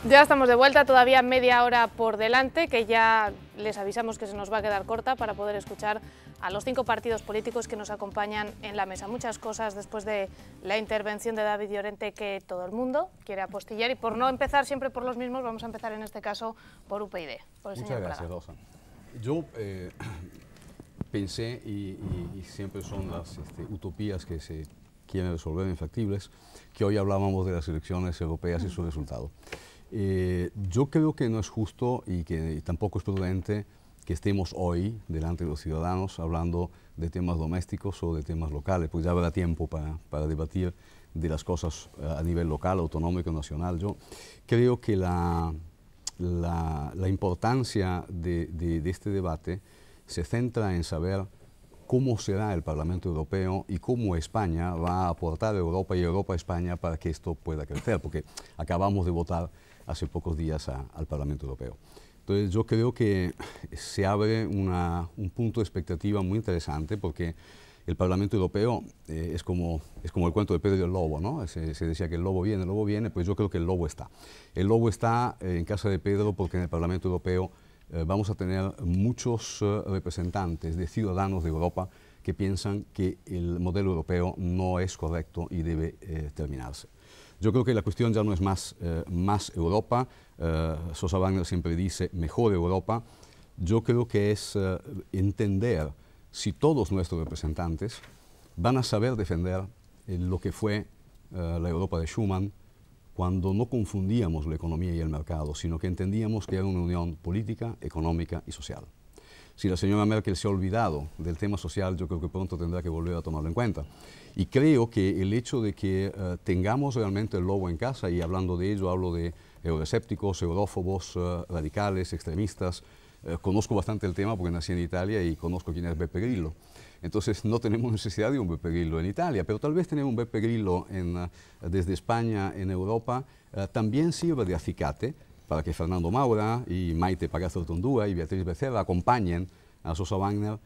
Ya estamos de vuelta, todavía media hora por delante, que ya les avisamos que se nos va a quedar corta para poder escuchar a los 5 partidos políticos que nos acompañan en la mesa. Muchas cosas después de la intervención de David Llorente que todo el mundo quiere apostillar, y por no empezar siempre por los mismos, vamos a empezar en este caso por UPyD, por el Muchas gracias, Rosa. Yo pensé, y siempre son las utopías que se quieren resolver infactibles, que hoy hablábamos de las elecciones europeas y su resultado. Yo creo que no es justo y que tampoco es prudente que estemos hoy delante de los ciudadanos hablando de temas domésticos o de temas locales, pues ya habrá tiempo para debatir de las cosas a nivel local, autonómico, nacional. Yo creo que la importancia de este debate se centra en saber cómo será el Parlamento Europeo y cómo España va a aportar a Europa y Europa a España para que esto pueda crecer, porque acabamos de votar hace pocos días al Parlamento Europeo. Entonces yo creo que se abre un punto de expectativa muy interesante, porque el Parlamento Europeo es como el cuento de Pedro y el lobo, ¿no? Se decía que el lobo viene, pues yo creo que el lobo está. El lobo está en casa de Pedro porque en el Parlamento Europeo vamos a tener muchos representantes de ciudadanos de Europa que piensan que el modelo europeo no es correcto y debe terminarse. Yo creo que la cuestión ya no es más Europa. Sosa Wagner siempre dice mejor Europa. Yo creo que es entender si todos nuestros representantes van a saber defender lo que fue la Europa de Schuman, cuando no confundíamos la economía y el mercado, sino que entendíamos que era una unión política, económica y social. Si la señora Merkel se ha olvidado del tema social, yo creo que pronto tendrá que volver a tomarlo en cuenta. Y creo que el hecho de que tengamos realmente el lobo en casa, y hablando de ello hablo de euroescépticos, eurófobos, radicales, extremistas. Conozco bastante el tema porque nací en Italia y conozco quién es Beppe Grillo. Entonces no tenemos necesidad de un Beppe Grillo en Italia, pero tal vez tener un Beppe Grillo desde España en Europa también sirva de acicate para que Fernando Maura y Maite Pagazaurtundúa y Beatriz Becerra acompañen a Sosa Wagner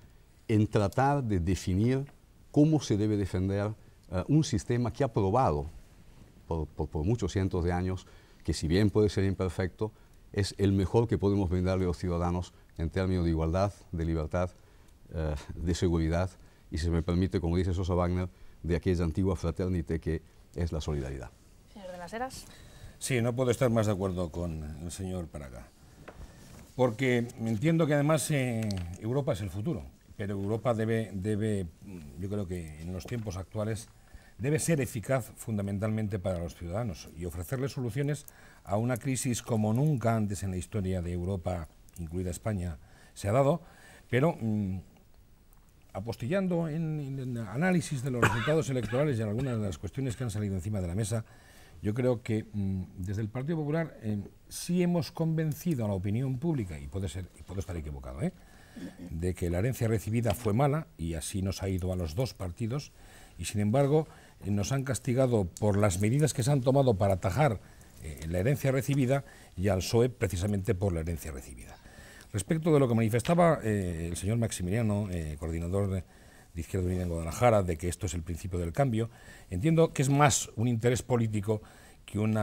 en tratar de definir cómo se debe defender un sistema que ha probado por muchos cientos de años que, si bien puede ser imperfecto, es el mejor que podemos brindarle a los ciudadanos en términos de igualdad, de libertad, de seguridad y, si se me permite, como dice Sosa Wagner, de aquella antigua fraternité que es la solidaridad. Señor de las Heras. Sí, no puedo estar más de acuerdo con el señor Praga, porque entiendo que además Europa es el futuro, pero Europa debe, yo creo que en los tiempos actuales, debe ser eficaz fundamentalmente para los ciudadanos y ofrecerles soluciones a una crisis como nunca antes en la historia de Europa, incluida España, se ha dado, pero apostillando en análisis de los resultados electorales y en algunas de las cuestiones que han salido encima de la mesa, yo creo que desde el Partido Popular sí hemos convencido a la opinión pública, y puedo estar equivocado, de que la herencia recibida fue mala, y así nos ha ido a los dos partidos, y sin embargo nos han castigado por las medidas que se han tomado para atajar la herencia recibida, y al PSOE precisamente por la herencia recibida. Respecto de lo que manifestaba el señor Maximiliano, coordinador de Izquierda Unida en Guadalajara, de que esto es el principio del cambio, entiendo que es más un interés político que un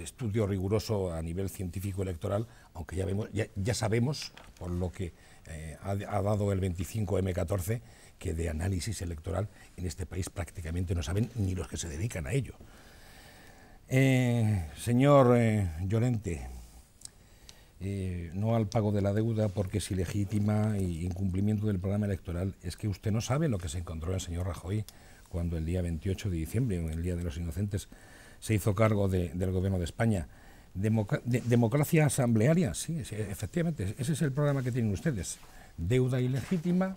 estudio riguroso a nivel científico electoral, aunque ya sabemos, por lo que ha dado el 25M14, que de análisis electoral en este país prácticamente no saben ni los que se dedican a ello. Señor Llorente, no al pago de la deuda porque es ilegítima y incumplimiento del programa electoral. Es que usted no sabe lo que se encontró el señor Rajoy cuando el día 28 de diciembre, el Día de los Inocentes, se hizo cargo del Gobierno de España. Democracia asamblearia, sí, efectivamente, ese es el programa que tienen ustedes. Deuda ilegítima,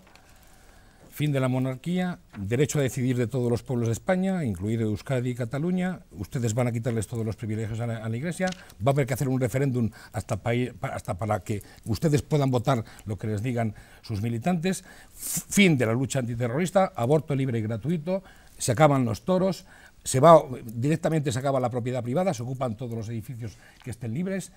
fin de la monarquía, derecho a decidir de todos los pueblos de España, incluido Euskadi y Cataluña. Ustedes van a quitarles todos los privilegios a la Iglesia. Va a haber que hacer un referéndum hasta para que ustedes puedan votar lo que les digan sus militantes. Fin de la lucha antiterrorista, aborto libre y gratuito, se acaban los toros, directamente se acaba la propiedad privada, se ocupan todos los edificios que estén libres,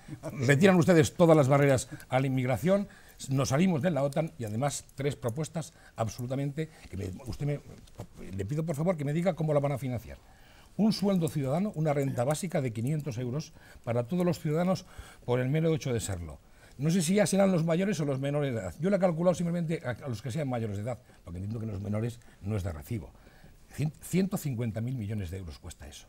retiran ustedes todas las barreras a la inmigración, nos salimos de la OTAN, y además 3 propuestas absolutamente, le pido por favor que me diga cómo la van a financiar. un sueldo ciudadano, una renta básica de 500 euros para todos los ciudadanos por el mero hecho de serlo. No sé si ya serán los mayores o los menores de edad. Yo le he calculado simplemente a los que sean mayores de edad, porque entiendo que los menores no es de recibo. 150.000 millones de euros cuesta eso.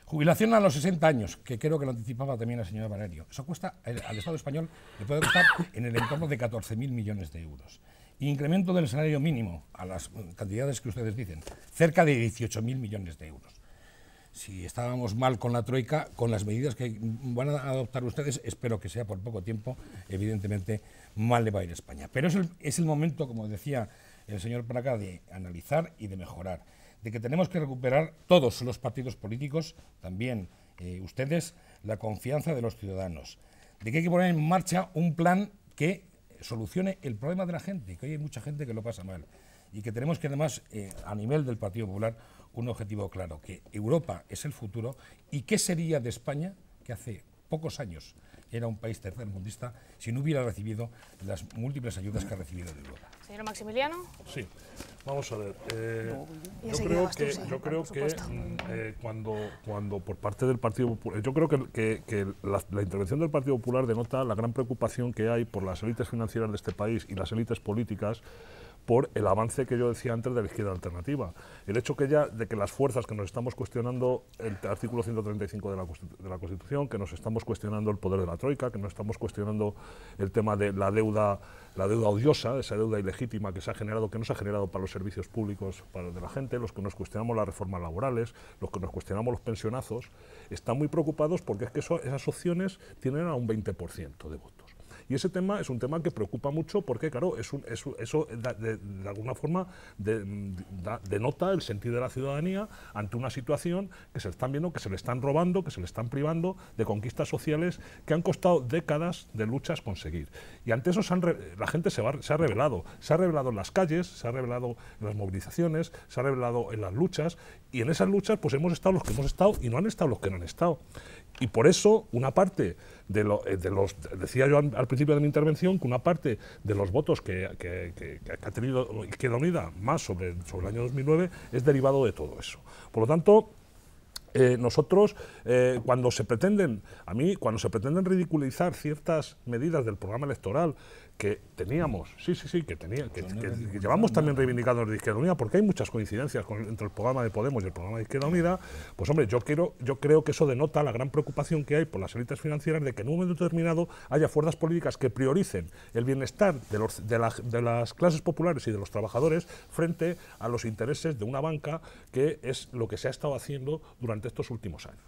Jubilación a los 60 años, que creo que lo anticipaba también la señora Valerio. Eso cuesta, al Estado español le puede costar en el entorno de 14.000 millones de euros. Incremento del salario mínimo a las cantidades que ustedes dicen, cerca de 18.000 millones de euros. Si estábamos mal con la Troika, con las medidas que van a adoptar ustedes, espero que sea por poco tiempo, evidentemente mal le va a ir a España. Pero es el momento, como decía el señor Praga, de analizar y de mejorar, de que tenemos que recuperar todos los partidos políticos, también ustedes, la confianza de los ciudadanos, de que hay que poner en marcha un plan que solucione el problema de la gente, que hoy hay mucha gente que lo pasa mal, y que tenemos que además, a nivel del Partido Popular, un objetivo claro, que Europa es el futuro y qué sería de España, que hace pocos años era un país tercermundista, si no hubiera recibido las múltiples ayudas que ha recibido de Europa. Señor Maximiliano. Sí, vamos a ver. Yo creo que cuando por parte del Partido Popular, yo creo que la intervención del Partido Popular denota la gran preocupación que hay por las élites financieras de este país y las élites políticas por el avance que yo decía antes de la izquierda alternativa. El hecho de que las fuerzas que nos estamos cuestionando el artículo 135 de la Constitución, que nos estamos cuestionando el poder de la Troika, que nos estamos cuestionando el tema de la deuda odiosa, esa deuda ilegítima que se ha generado, que no se ha generado para los servicios públicos de la gente, los que nos cuestionamos las reformas laborales, los que nos cuestionamos los pensionazos, están muy preocupados porque es que esas opciones tienen a un 20% de votos. Y ese tema es un tema que preocupa mucho porque, claro, eso de alguna forma denota el sentir de la ciudadanía ante una situación que se están viendo, que se le están robando, que se le están privando de conquistas sociales que han costado décadas de luchas conseguir. Y ante eso la gente se ha rebelado. Se ha rebelado en las calles, se ha rebelado en las movilizaciones, se ha rebelado en las luchas, y en esas luchas pues hemos estado los que hemos estado y no han estado los que no han estado. Y por eso una parte decía yo al principio de mi intervención, que una parte de los votos que ha tenido Izquierda Unida más sobre el año 2009 es derivado de todo eso. Por lo tanto, nosotros, cuando se pretenden ridiculizar ciertas medidas del programa electoral que teníamos, que llevamos también reivindicando de Izquierda Unida, porque hay muchas coincidencias entre el programa de Podemos y el programa de Izquierda Unida, pues hombre, yo creo que eso denota la gran preocupación que hay por las élites financieras de que en un momento determinado haya fuerzas políticas que prioricen el bienestar de las clases populares y de los trabajadores frente a los intereses de una banca, que es lo que se ha estado haciendo durante estos últimos años.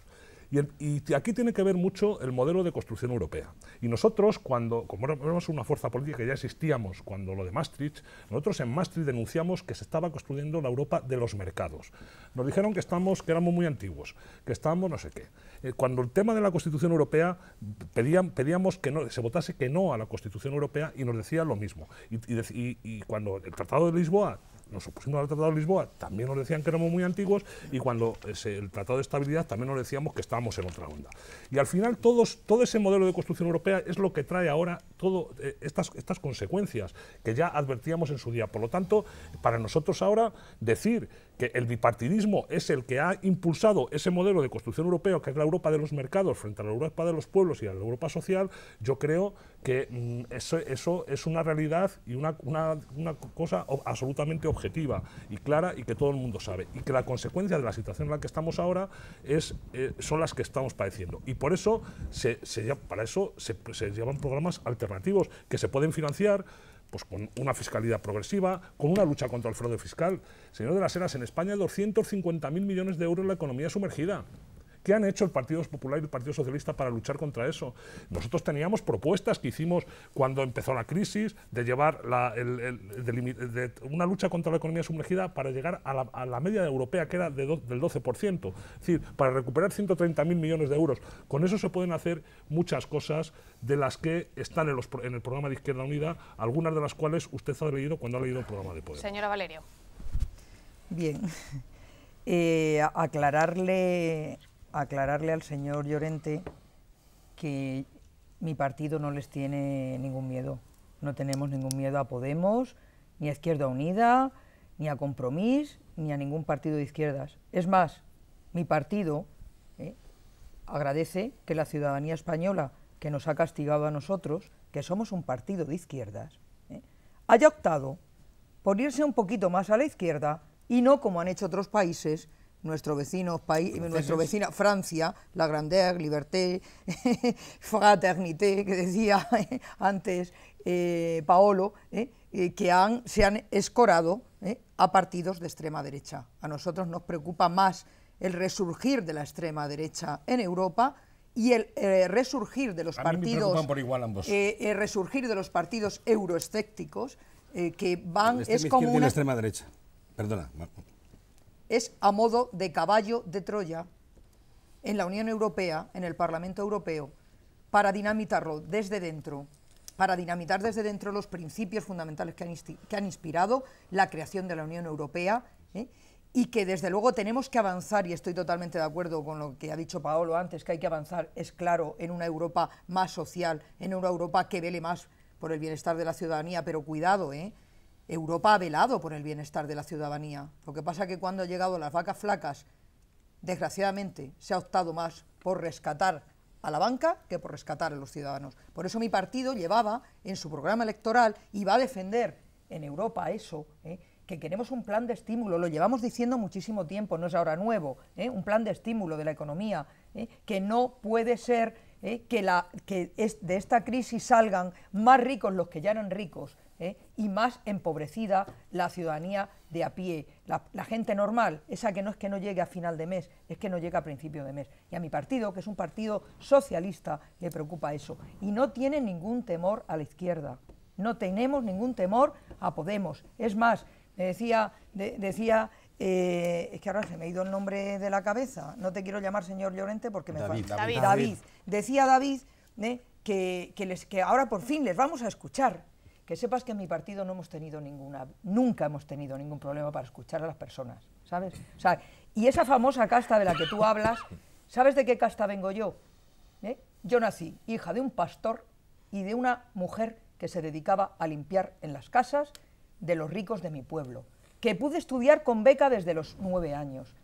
Y aquí tiene que ver mucho el modelo de construcción europea. Y nosotros, como éramos una fuerza política que ya existíamos cuando lo de Maastricht, nosotros en Maastricht denunciamos que se estaba construyendo la Europa de los mercados. Nos dijeron que éramos muy antiguos, que estábamos no sé qué. Cuando el tema de la Constitución Europea, pedíamos que se votase que no a la Constitución Europea y nos decían lo mismo. Y cuando el Tratado de Lisboa, nos opusimos al Tratado de Lisboa, también nos decían que éramos muy antiguos, y cuando el Tratado de Estabilidad también nos decíamos que estábamos en otra onda. Y al final todo ese modelo de construcción europea es lo que trae ahora estas consecuencias que ya advertíamos en su día. Por lo tanto, para nosotros ahora decir que el bipartidismo es el que ha impulsado ese modelo de construcción europeo, que es la Europa de los mercados frente a la Europa de los pueblos y a la Europa social, yo creo que eso es una realidad y una cosa absolutamente objetiva y clara, y que todo el mundo sabe, y que la consecuencia de la situación en la que estamos ahora son las que estamos padeciendo. Y por eso para eso se llevan programas alternativos que se pueden financiar pues con una fiscalidad progresiva, con una lucha contra el fraude fiscal. Señor de las Heras, en España hay 250.000 millones de euros en la economía sumergida. ¿Qué han hecho el Partido Popular y el Partido Socialista para luchar contra eso? Nosotros teníamos propuestas que hicimos cuando empezó la crisis de llevar una lucha contra la economía sumergida para llegar a la media europea, que era del 12%. Es decir, para recuperar 130.000 millones de euros. Con eso se pueden hacer muchas cosas de las que están en el programa de Izquierda Unida, algunas de las cuales usted ha leído cuando ha leído el programa de Podemos. Señora Valerio. Bien. Aclararle al señor Llorente que mi partido no les tiene ningún miedo. No tenemos ningún miedo a Podemos, ni a Izquierda Unida, ni a Compromís, ni a ningún partido de izquierdas. Es más, mi partido agradece que la ciudadanía española, que nos ha castigado a nosotros, que somos un partido de izquierdas, haya optado por irse un poquito más a la izquierda y no como han hecho otros países, nuestra vecina Francia, la grandeur, liberté, fraternité, que decía antes Paolo, que se han escorado a partidos de extrema derecha. A nosotros nos preocupa más el resurgir de la extrema derecha en Europa y el resurgir de los partidos, por igual ambos. Resurgir de los partidos euroescépticos que van, es como una extrema derecha. Perdona. Es a modo de caballo de Troya en la Unión Europea, en el Parlamento Europeo, para dinamitarlo desde dentro, para dinamitar desde dentro los principios fundamentales que han inspirado la creación de la Unión Europea, y que desde luego tenemos que avanzar, y estoy totalmente de acuerdo con lo que ha dicho Paolo antes, que hay que avanzar, es claro, en una Europa más social, en una Europa que vele más por el bienestar de la ciudadanía, pero cuidado, Europa ha velado por el bienestar de la ciudadanía. Lo que pasa es que cuando han llegado las vacas flacas, desgraciadamente se ha optado más por rescatar a la banca que por rescatar a los ciudadanos. Por eso mi partido llevaba en su programa electoral y va a defender en Europa eso, que queremos un plan de estímulo, lo llevamos diciendo muchísimo tiempo, no es ahora nuevo, un plan de estímulo de la economía, que no puede ser que de esta crisis salgan más ricos los que ya eran ricos, y más empobrecida la ciudadanía de a pie, la gente normal, esa que no llegue a final de mes, es que no llega a principio de mes. Y a mi partido, que es un partido socialista, le preocupa eso. Y no tiene ningún temor a la izquierda, no tenemos ningún temor a Podemos. Es más, me decía es que ahora se me ha ido el nombre de la cabeza, no te quiero llamar señor Llorente porque me falta. David. Decía David que ahora por fin les vamos a escuchar. Que sepas que en mi partido nunca hemos tenido ningún problema para escuchar a las personas, ¿sabes? O sea, y esa famosa casta de la que tú hablas, ¿sabes de qué casta vengo yo? Yo nací hija de un pastor y de una mujer que se dedicaba a limpiar en las casas de los ricos de mi pueblo, que pude estudiar con beca desde los 9 años,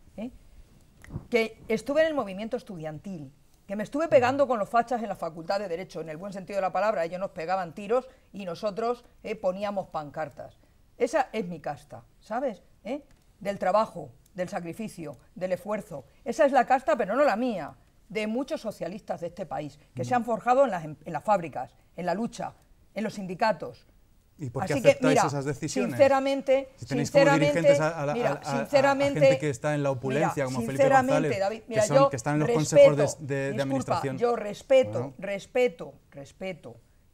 que estuve en el movimiento estudiantil, que me estuve pegando con los fachas en la Facultad de Derecho, en el buen sentido de la palabra. Ellos nos pegaban tiros y nosotros poníamos pancartas. Esa es mi casta, ¿sabes? Del trabajo, del sacrificio, del esfuerzo. Esa es la casta, pero no la mía, de muchos socialistas de este país, que se han forjado en las fábricas, en la lucha, en los sindicatos. ¿Y por qué aceptáis esas decisiones? Sinceramente, si tenéis como dirigentes a gente que está en la opulencia, como Felipe González, David, que están en los consejos de administración. Yo respeto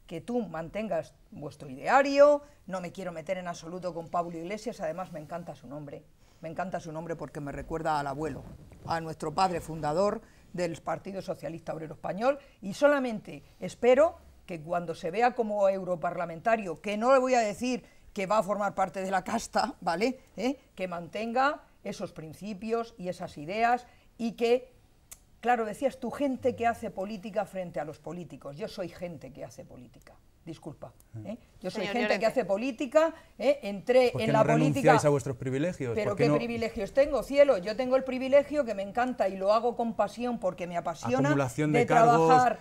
que tú mantengas vuestro ideario, no me quiero meter en absoluto con Pablo Iglesias, además me encanta su nombre porque me recuerda al abuelo, a nuestro padre fundador del Partido Socialista Obrero Español, y solamente espero que cuando se vea como europarlamentario, que no le voy a decir que va a formar parte de la casta, ¿vale? Que mantenga esos principios y esas ideas y que, claro, decías tú, gente que hace política frente a los políticos. Yo soy gente que hace política. Disculpa, yo soy Señor gente Llorente, que hace política, entré ¿Por qué en no la política. renunciáis a vuestros privilegios? Pero ¿qué privilegios tengo, cielo? Yo tengo el privilegio que me encanta y lo hago con pasión porque me apasiona. Acumulación de cargos, trabajar,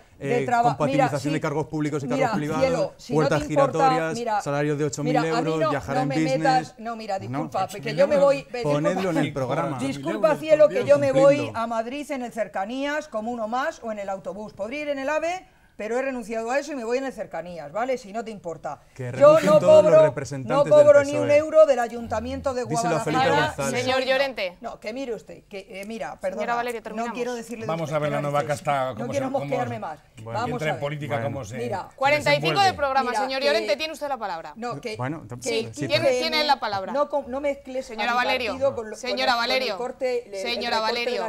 compatibilización de cargos públicos y cargos privados, cielo, si puertas no te importa, giratorias, salarios de 8.000 euros, viajar en business. Disculpa, que yo me voy. Ponedlo en el programa. Disculpa, cielo, que yo me voy a Madrid en el Cercanías como uno más o en el autobús. Podría ir en el AVE, pero he renunciado a eso y me voy en el Cercanías, ¿vale? Si no te importa. Yo no cobro ni un euro del Ayuntamiento de Guadalajara. Señor Llorente. No, que mire usted, mira, perdona. Señora Valerio, terminamos. No quiero decirle. Vamos a ver la nueva casta. No quiero mosquearme más. Vamos a ver. En política, cómo se. Mira, 45 de programa, Mira, señor Llorente, tiene usted la palabra. No, Bueno, sí, tiene la palabra. No mezcles señora Valerio, señora Valerio, señora Valerio,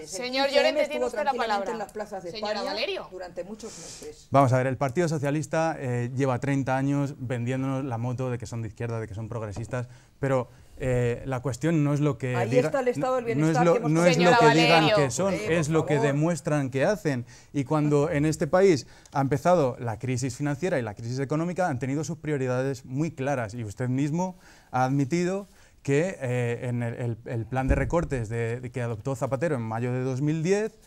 señor Llorente, tiene usted la palabra. En las plazas de señora España Valerio, durante muchos meses. Vamos a ver, el Partido Socialista lleva 30 años vendiéndonos la moto de que son de izquierda, de que son progresistas, pero la cuestión no es lo que ahí diga, está el estado del no es bienestar lo, que hemos no es lo Señora que digan Valerio, que son, es lo que demuestran que hacen. Y cuando en este país ha empezado la crisis financiera y la crisis económica, han tenido sus prioridades muy claras y usted mismo ha admitido que en el plan de recortes que adoptó Zapatero en mayo de 2010,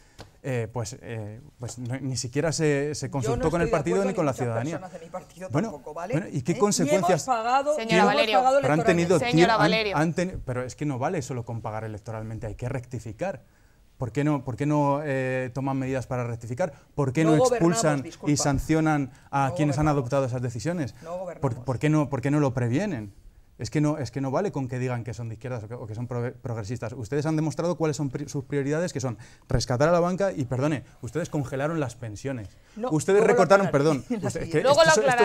ni siquiera se consultó con el partido ni con la ciudadanía. Bueno, ¿y qué consecuencias? Señora Valerio, pero han tenido, señora Valerio. Pero es que no vale solo con pagar electoralmente, hay que rectificar. ¿Por qué no toman medidas para rectificar? ¿Por qué no expulsan y sancionan a quienes han adoptado esas decisiones? ¿Por qué no lo previenen? Es que no vale con que digan que son de izquierdas o que son progresistas. Ustedes han demostrado cuáles son sus prioridades, que son rescatar a la banca y, perdone, ustedes congelaron las pensiones. Ustedes recortaron, perdón, estos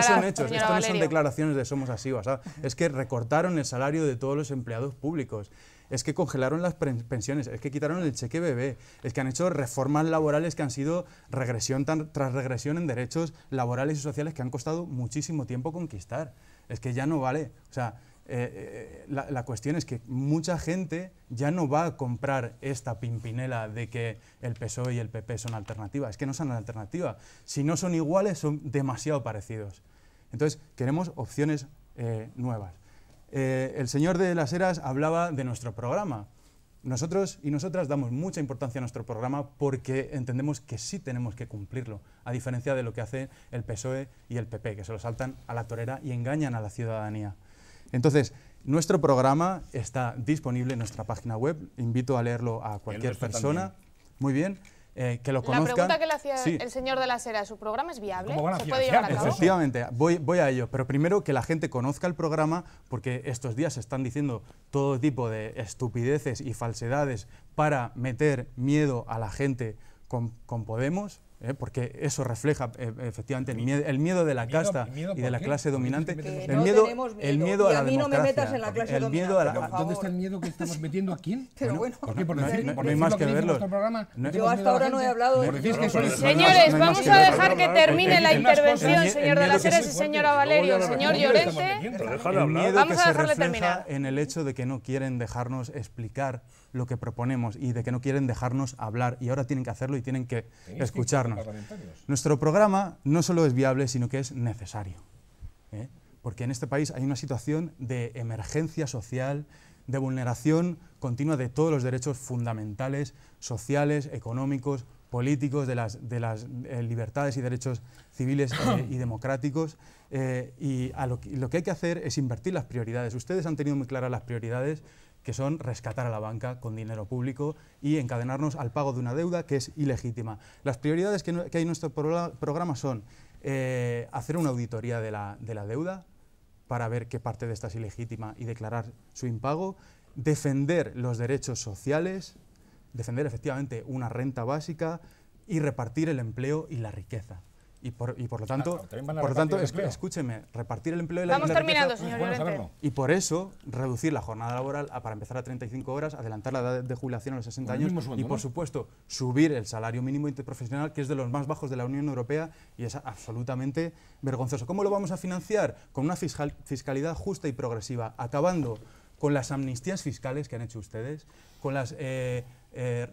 son hechos, esto no son declaraciones de somos así, ¿sabes? Es que recortaron el salario de todos los empleados públicos. Es que congelaron las pensiones, es que quitaron el cheque bebé, es que han hecho reformas laborales que han sido regresión tras regresión en derechos laborales y sociales que han costado muchísimo tiempo conquistar. Es que ya no vale. O sea, la cuestión es que mucha gente ya no va a comprar esta pimpinela de que el PSOE y el PP son alternativa. Es que no son alternativa. Si no son iguales, son demasiado parecidos. Entonces, queremos opciones nuevas. El señor de las Heras hablaba de nuestro programa. Nosotros y nosotras damos mucha importancia a nuestro programa porque entendemos que sí tenemos que cumplirlo, a diferencia de lo que hacen el PSOE y el PP, que se lo saltan a la torera y engañan a la ciudadanía. Entonces, nuestro programa está disponible en nuestra página web, invito a leerlo a cualquier persona. También. Muy bien. Que lo conozcan. La pregunta que le hacía el señor de las Heras, ¿su programa es viable? ¿Se puede llevar a cabo? Efectivamente, voy a ello, pero primero que la gente conozca el programa, porque estos días se están diciendo todo tipo de estupideces y falsedades para meter miedo a la gente con Podemos, porque eso refleja efectivamente el miedo de la casta y de la clase dominante. El miedo a la democracia. A mí no me metas en la clase dominante, ¿Dónde está el miedo que estamos metiendo a quién? Pero bueno, ¿por qué? ¿Por decir no hay más que verlo. Yo hasta ahora no he hablado de... Señores, vamos a dejar que termine la intervención, señor de las Heras y señora Valerio. Señor Llorente, vamos a dejarle terminar. En el hecho de que no quieren dejarnos explicar lo que proponemos y de que no quieren dejarnos hablar, y ahora tienen que hacerlo y tienen que escucharnos. Nuestro programa no solo es viable, sino que es necesario, porque en este país hay una situación de emergencia social, de vulneración continua de todos los derechos fundamentales, sociales, económicos, políticos, de las libertades y derechos civiles y democráticos, y lo que hay que hacer es invertir las prioridades. Ustedes han tenido muy claras las prioridades, que son rescatar a la banca con dinero público y encadenarnos al pago de una deuda que es ilegítima. Las prioridades que hay en nuestro programa son hacer una auditoría de la deuda para ver qué parte de esta es ilegítima y declarar su impago, defender los derechos sociales, defender efectivamente una renta básica y repartir el empleo y la riqueza. Y por lo tanto, escúcheme, repartir el empleo y la riqueza. Vamos terminando, señor Llorente. Y por eso, reducir la jornada laboral para empezar a 35 horas, adelantar la edad de jubilación a los 60 años y, por supuesto, subir el salario mínimo interprofesional, que es de los más bajos de la Unión Europea y es absolutamente vergonzoso. ¿Cómo lo vamos a financiar? Con una fiscalidad justa y progresiva, acabando con las amnistías fiscales que han hecho ustedes, con las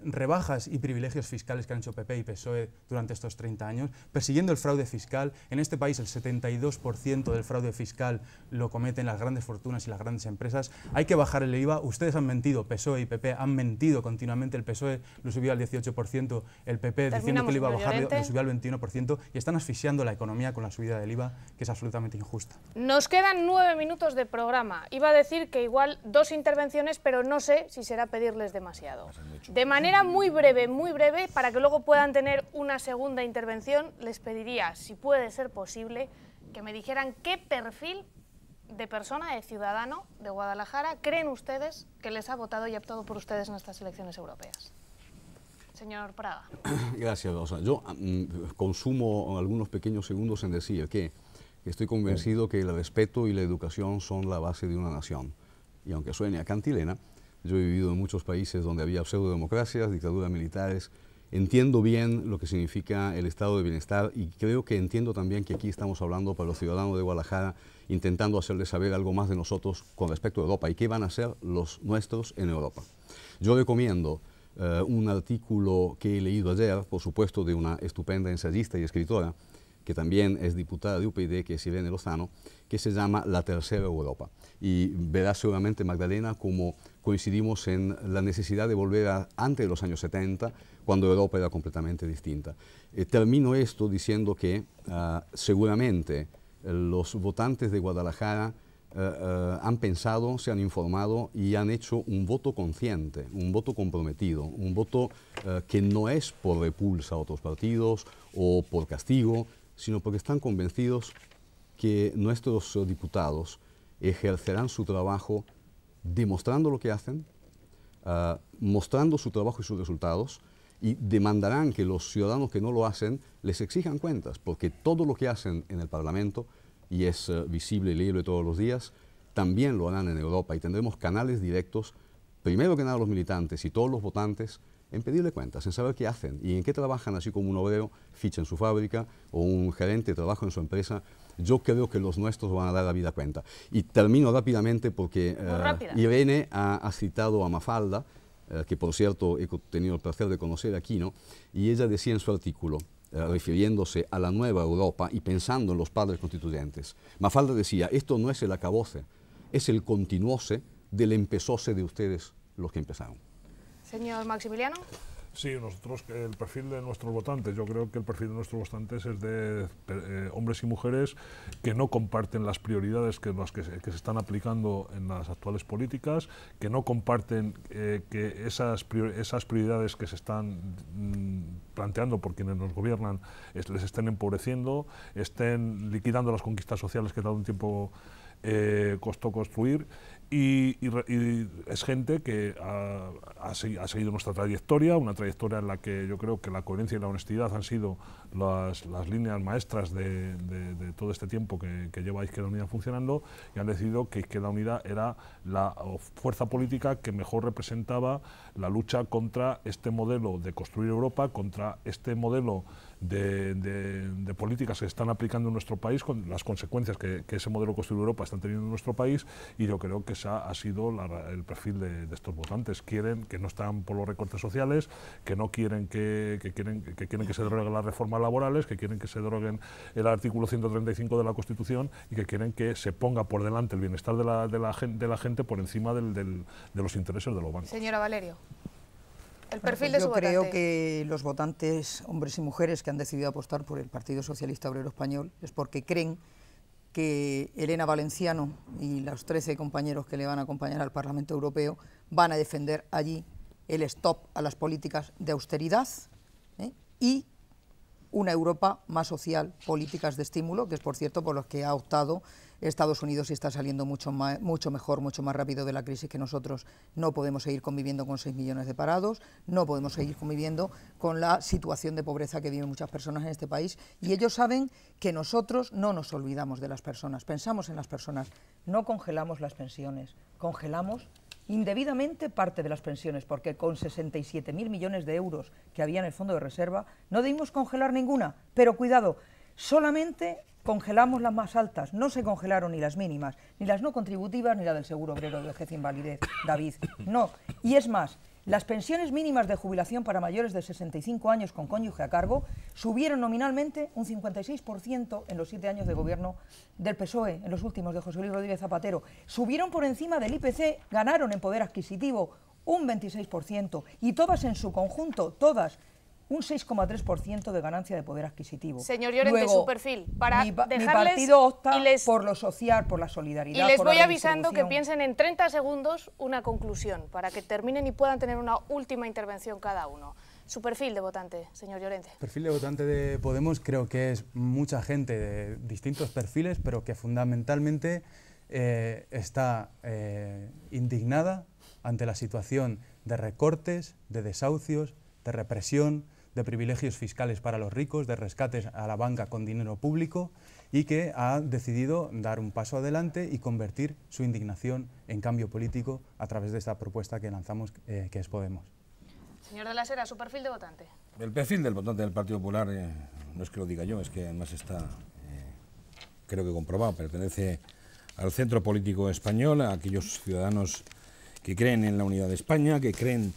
rebajas y privilegios fiscales que han hecho PP y PSOE durante estos 30 años, persiguiendo el fraude fiscal. En este país el 72% del fraude fiscal lo cometen las grandes fortunas y las grandes empresas. Hay que bajar el IVA. Ustedes han mentido, PSOE y PP han mentido continuamente. El PSOE lo subió al 18%, el PP diciendo que lo iba a bajar lo subió al 21% y están asfixiando la economía con la subida del IVA, que es absolutamente injusta. Nos quedan 9 minutos de programa. Iba a decir que igual 2 intervenciones, pero no sé si será pedirles demasiado. De manera muy breve, para que luego puedan tener una segunda intervención, les pediría, si puede ser posible, que me dijeran qué perfil de persona, de ciudadano de Guadalajara, creen ustedes que les ha votado y ha optado por ustedes en estas elecciones europeas. Señor Prada. Gracias, Rosa. Yo consumo algunos pequeños segundos en decir que estoy convencido que el respeto y la educación son la base de una nación. Y aunque suene a cantilena, yo he vivido en muchos países donde había pseudodemocracias, dictaduras militares. Entiendo bien lo que significa el estado de bienestar y creo que entiendo también que aquí estamos hablando para los ciudadanos de Guadalajara, intentando hacerles saber algo más de nosotros con respecto a Europa y qué van a hacer los nuestros en Europa. Yo recomiendo un artículo que he leído ayer, por supuesto, de una estupenda ensayista y escritora, que también es diputada de UPyD, que es Irene Lozano, que se llama La Tercera Europa. Y verá seguramente, Magdalena, cómo coincidimos en la necesidad de volver a antes de los años 70, cuando Europa era completamente distinta. Termino esto diciendo que seguramente los votantes de Guadalajara han pensado, se han informado y han hecho un voto consciente, un voto comprometido, un voto que no es por repulsa a otros partidos o por castigo, sino porque están convencidos que nuestros diputados ejercerán su trabajo demostrando lo que hacen, mostrando su trabajo y sus resultados, y demandarán que los ciudadanos que no lo hacen les exijan cuentas, porque todo lo que hacen en el Parlamento, y es visible y leíble todos los días, también lo harán en Europa, y tendremos canales directos, primero que nada los militantes y todos los votantes, en pedirle cuentas, en saber qué hacen y en qué trabajan, así como un obrero ficha en su fábrica o un gerente trabaja en su empresa. Yo creo que los nuestros van a dar la vida cuenta. Y termino rápidamente porque Irene ha citado a Mafalda, que por cierto he tenido el placer de conocer aquí, ¿no? Y ella decía en su artículo, refiriéndose a la nueva Europa y pensando en los padres constituyentes, Mafalda decía, esto no es el acabose, es el continuose del empezóse de ustedes los que empezaron. Señor Maximiliano. Sí, nosotros, el perfil de nuestros votantes, yo creo que el perfil de nuestros votantes es de hombres y mujeres que no comparten las prioridades que se están aplicando en las actuales políticas, que no comparten que esas prioridades que se están planteando por quienes nos gobiernan les estén empobreciendo, estén liquidando las conquistas sociales que tanto un tiempo costó construir. Y es gente que ha seguido nuestra trayectoria, una trayectoria en la que yo creo que la coherencia y la honestidad han sido las líneas maestras de todo este tiempo que lleva Izquierda Unida funcionando, y han decidido que Izquierda Unida era la fuerza política que mejor representaba la lucha contra este modelo de construir Europa, contra este modelo de políticas que se están aplicando en nuestro país, con las consecuencias que ese modelo de construir Europa están teniendo en nuestro país, y yo creo que ha sido el perfil de estos votantes. Quieren, que no están por los recortes sociales, que no quieren que se deroguen las reformas laborales, que quieren que se deroguen el artículo 135 de la Constitución, y que quieren que se ponga por delante el bienestar de la gente por encima de los intereses de los bancos. Señora Valerio. El perfil Pues de su yo votante. creo que los votantes, hombres y mujeres, que han decidido apostar por el Partido Socialista Obrero Español es porque creen que Elena Valenciano y los 13 compañeros que le van a acompañar al Parlamento Europeo van a defender allí el stop a las políticas de austeridad y una Europa más social, políticas de estímulo, que es por cierto por los que ha optado Estados Unidos y está saliendo mucho mejor, mucho más rápido de la crisis que nosotros. No podemos seguir conviviendo con 6 millones de parados, no podemos seguir conviviendo con la situación de pobreza que viven muchas personas en este país, y ellos saben que nosotros no nos olvidamos de las personas, pensamos en las personas, no congelamos las pensiones, congelamos indebidamente parte de las pensiones, porque con 67.000 millones de euros que había en el fondo de reserva no debimos congelar ninguna, pero cuidado, solamente congelamos las más altas, no se congelaron ni las mínimas, ni las no contributivas, ni la del seguro obrero de vejez e invalidez, David, no. Y es más, las pensiones mínimas de jubilación para mayores de 65 años con cónyuge a cargo subieron nominalmente un 56% en los 7 años de gobierno del PSOE, en los últimos de José Luis Rodríguez Zapatero. Subieron por encima del IPC, ganaron en poder adquisitivo un 26%, y todas en su conjunto, todas, un 6,3% de ganancia de poder adquisitivo. Señor Llorente, Luego, su perfil, para mi dejarles... partido opta por lo social, por la solidaridad, y les por voy la avisando que redistribución. piensen en 30 segundos una conclusión, para que terminen y puedan tener una última intervención cada uno. Su perfil de votante, señor Llorente. El perfil de votante de Podemos creo que es mucha gente de distintos perfiles, pero que fundamentalmente está indignada ante la situación de recortes, de desahucios, de represión, de privilegios fiscales para los ricos, de rescates a la banca con dinero público, y que ha decidido dar un paso adelante y convertir su indignación en cambio político a través de esta propuesta que lanzamos, que es Podemos. Señor de la Sera, su perfil de votante. El perfil del votante del Partido Popular, no es que lo diga yo, es que además está, creo que comprobado, pertenece al centro político español, a aquellos ciudadanos que creen en la unidad de España, que creen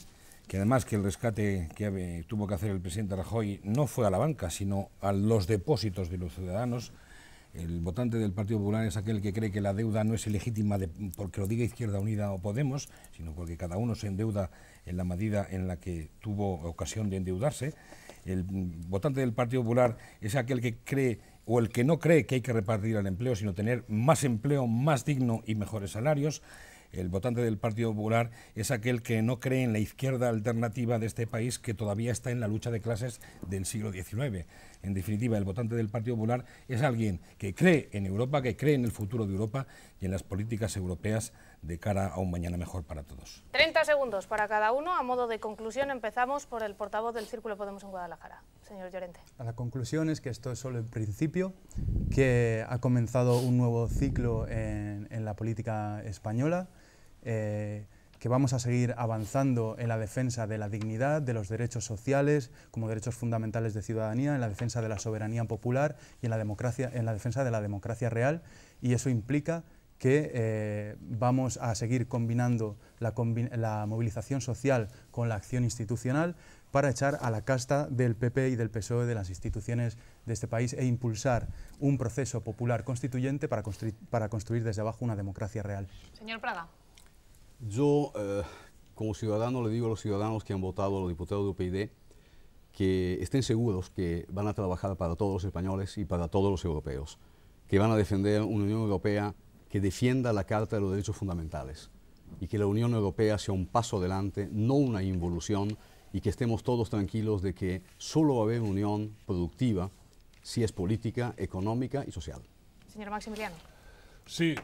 que además que el rescate que tuvo que hacer el presidente Rajoy no fue a la banca, sino a los depósitos de los ciudadanos. El votante del Partido Popular es aquel que cree que la deuda no es ilegítima porque lo diga Izquierda Unida o Podemos, sino porque cada uno se endeuda en la medida en la que tuvo ocasión de endeudarse. El votante del Partido Popular es aquel que cree, o el que no cree que hay que repartir el empleo, sino tener más empleo, más digno y mejores salarios. El votante del Partido Popular es aquel que no cree en la izquierda alternativa de este país, que todavía está en la lucha de clases del siglo XIX. En definitiva, el votante del Partido Popular es alguien que cree en Europa, que cree en el futuro de Europa y en las políticas europeas de cara a un mañana mejor para todos. 30 segundos para cada uno. A modo de conclusión, empezamos por el portavoz del Círculo Podemos en Guadalajara, señor Llorente. La conclusión es que esto es solo el principio, que ha comenzado un nuevo ciclo en la política española, que vamos a seguir avanzando en la defensa de la dignidad, de los derechos sociales como derechos fundamentales de ciudadanía, en la defensa de la soberanía popular y en la defensa de la democracia real, y eso implica que vamos a seguir combinando la movilización social con la acción institucional para echar a la casta del PP y del PSOE de las instituciones de este país e impulsar un proceso popular constituyente para construir desde abajo una democracia real. Señor Praga. Yo, como ciudadano, le digo a los ciudadanos que han votado a los diputados de UPyD que estén seguros que van a trabajar para todos los españoles y para todos los europeos, que van a defender una Unión Europea que defienda la Carta de los Derechos Fundamentales y que la Unión Europea sea un paso adelante, no una involución, y que estemos todos tranquilos de que solo va a haber unión productiva si es política, económica y social. Señor Maximiliano. Sí,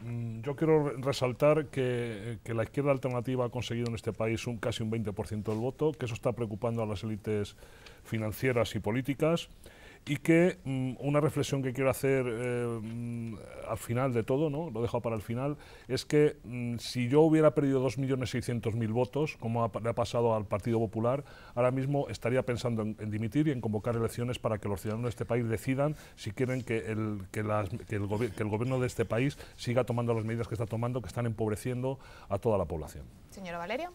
yo quiero resaltar que la izquierda alternativa ha conseguido en este país casi un 20% del voto, que eso está preocupando a las élites financieras y políticas, y que una reflexión que quiero hacer al final de todo, ¿no? Lo he dejado para el final, es que si yo hubiera perdido 2.600.000 votos, como le ha pasado al Partido Popular, ahora mismo estaría pensando en dimitir y en convocar elecciones para que los ciudadanos de este país decidan si quieren que el gobierno de este país siga tomando las medidas que está tomando, que están empobreciendo a toda la población. Señora Valerio.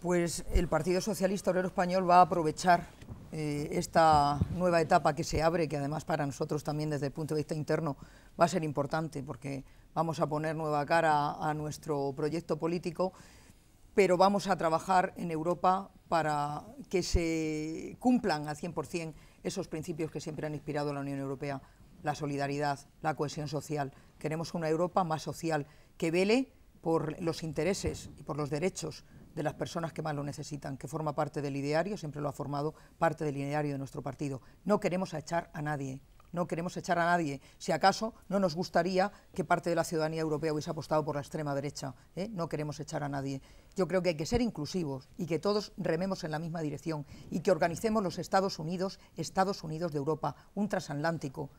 Pues el Partido Socialista Obrero Español va a aprovechar esta nueva etapa que se abre, que además para nosotros también desde el punto de vista interno va a ser importante, porque vamos a poner nueva cara a nuestro proyecto político, pero vamos a trabajar en Europa para que se cumplan al 100% esos principios que siempre han inspirado a la Unión Europea: la solidaridad, la cohesión social. Queremos una Europa más social, que vele por los intereses y por los derechos de las personas que más lo necesitan, que forma parte del ideario, siempre lo ha formado parte del ideario de nuestro partido. No queremos echar a nadie, no queremos echar a nadie. Si acaso no nos gustaría que parte de la ciudadanía europea hubiese apostado por la extrema derecha, no queremos echar a nadie. Yo creo que hay que ser inclusivos y que todos rememos en la misma dirección y que organicemos los Estados Unidos de Europa, un transatlántico,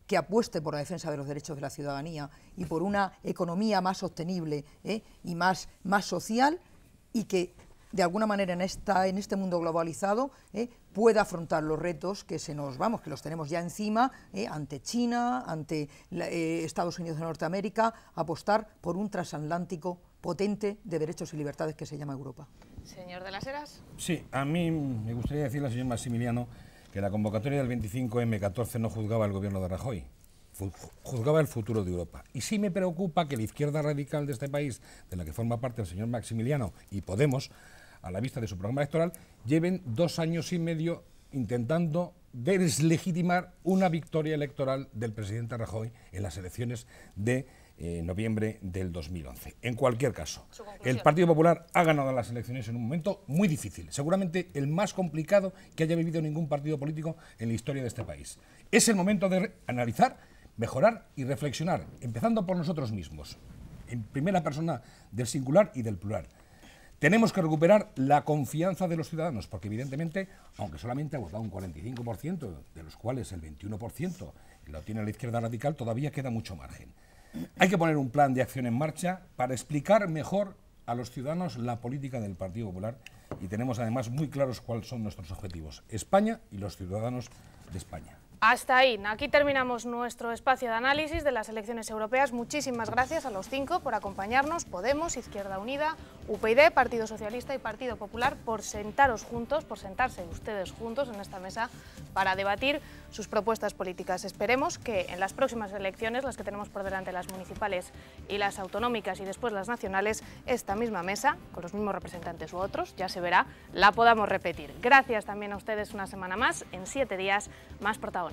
que apueste por la defensa de los derechos de la ciudadanía y por una economía más sostenible y más social, y que de alguna manera en este mundo globalizado pueda afrontar los retos que que los tenemos ya encima, ante China, ante Estados Unidos de Norteamérica, apostar por un transatlántico potente de derechos y libertades que se llama Europa. Señor de las Heras. Sí, a mí me gustaría decirle al señor Maximiliano que la convocatoria del 25M14 no juzgaba al gobierno de Rajoy, juzgaba el futuro de Europa. Y sí me preocupa que la izquierda radical de este país, de la que forma parte el señor Maximiliano y Podemos, a la vista de su programa electoral, lleven 2 años y medio intentando deslegitimar una victoria electoral del presidente Rajoy en las elecciones de noviembre del 2011. En cualquier caso, el Partido Popular ha ganado las elecciones en un momento muy difícil, seguramente el más complicado que haya vivido ningún partido político en la historia de este país. Es el momento de analizar, mejorar y reflexionar, empezando por nosotros mismos, en primera persona del singular y del plural. Tenemos que recuperar la confianza de los ciudadanos, porque evidentemente, aunque solamente ha votado un 45%, de los cuales el 21% lo tiene la izquierda radical, todavía queda mucho margen. Hay que poner un plan de acción en marcha para explicar mejor a los ciudadanos la política del Partido Popular, y tenemos además muy claros cuáles son nuestros objetivos: España y los ciudadanos de España. Hasta ahí, aquí terminamos nuestro espacio de análisis de las elecciones europeas. Muchísimas gracias a los 5 por acompañarnos, Podemos, Izquierda Unida, UPyD, Partido Socialista y Partido Popular, por sentaros juntos, por sentarse ustedes juntos en esta mesa para debatir sus propuestas políticas. Esperemos que en las próximas elecciones, las que tenemos por delante, las municipales y las autonómicas y después las nacionales, esta misma mesa, con los mismos representantes u otros, ya se verá, la podamos repetir. Gracias también a ustedes una semana más, en 7 días, más protagonistas.